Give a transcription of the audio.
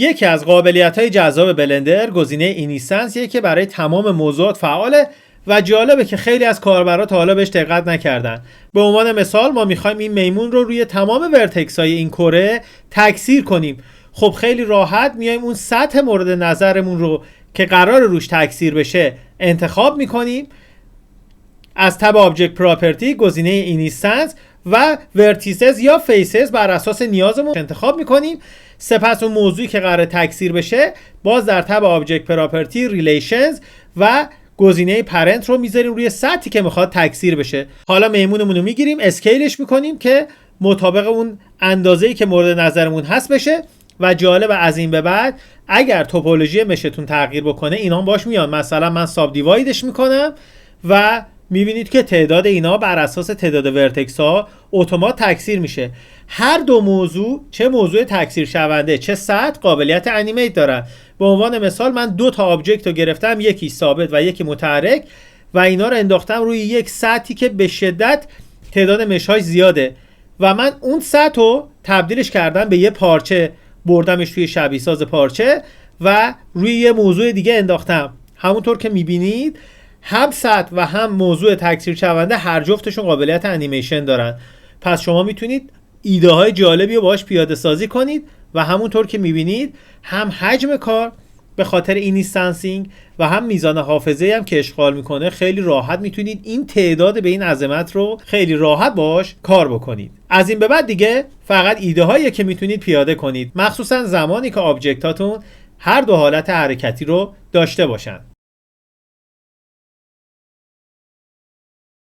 یکی از قابلیت‌های جذاب بلندر گزینه اینستنسیه که برای تمام موضوعات فعاله و جالبه که خیلی از کاربرا تا حالا بهش دقت نکردن. به عنوان مثال ما می‌خوایم این میمون رو روی تمام ورتکس‌های این کره تکثیر کنیم. خب خیلی راحت میایم اون سطح مورد نظرمون رو که قرار روش تکثیر بشه انتخاب می‌کنیم. از تب آبجکت پراپرتی گزینه اینستنس و ورتیسز یا فیسز بر اساس نیازمون انتخاب می‌کنیم. سپس اون موضوعی که قرار تکثیر بشه باز در تب آبجکت پراپرتی ریلیشنز و گزینه پرنت رو میذاریم روی سطحی که میخواد تکثیر بشه. حالا میمونمون رو میگیریم اسکیلش میکنیم که مطابق اون اندازه‌ای که مورد نظرمون هست بشه و جالب از این به بعد اگر توپولوژی مشتون تغییر بکنه اینا باش میان. مثلا من ساب دیوایدش میکنم و میبینید که تعداد اینا بر اساس تعداد ورتکس ها اتومات تکثیر میشه. هر دو موضوع، چه موضوع تکثیر شونده چه سطح، قابلیت انیمیت دارن. به عنوان مثال من دو تا آبجکت رو گرفتم، یکی ثابت و یکی متحرک و اینا رو انداختم روی یک سطحی که به شدت تعداد مش‌هاش زیاده و من اون سطح رو تبدیلش کردم به یه پارچه، بردمش توی شبیه ساز پارچه و روی یه موضوع دیگه انداختم. همونطور که میبینید هم سطح و هم موضوع تکثیر شونده هر جفتشون قابلیت انیمیشن دارن. پس شما میتونید ایده های جالبی رو باهاش پیاده سازی کنید و همونطور که میبینید هم حجم کار به خاطر اینستنسینگ و هم میزان حافظه هم که اشغال میکنه خیلی راحت میتونید این تعداد به این عظمت رو خیلی راحت باهاش کار بکنید. از این به بعد دیگه فقط ایده هایی که میتونید پیاده کنید، مخصوصا زمانی که آبجکتاتون هر دو حالت حرکتی رو داشته باشن.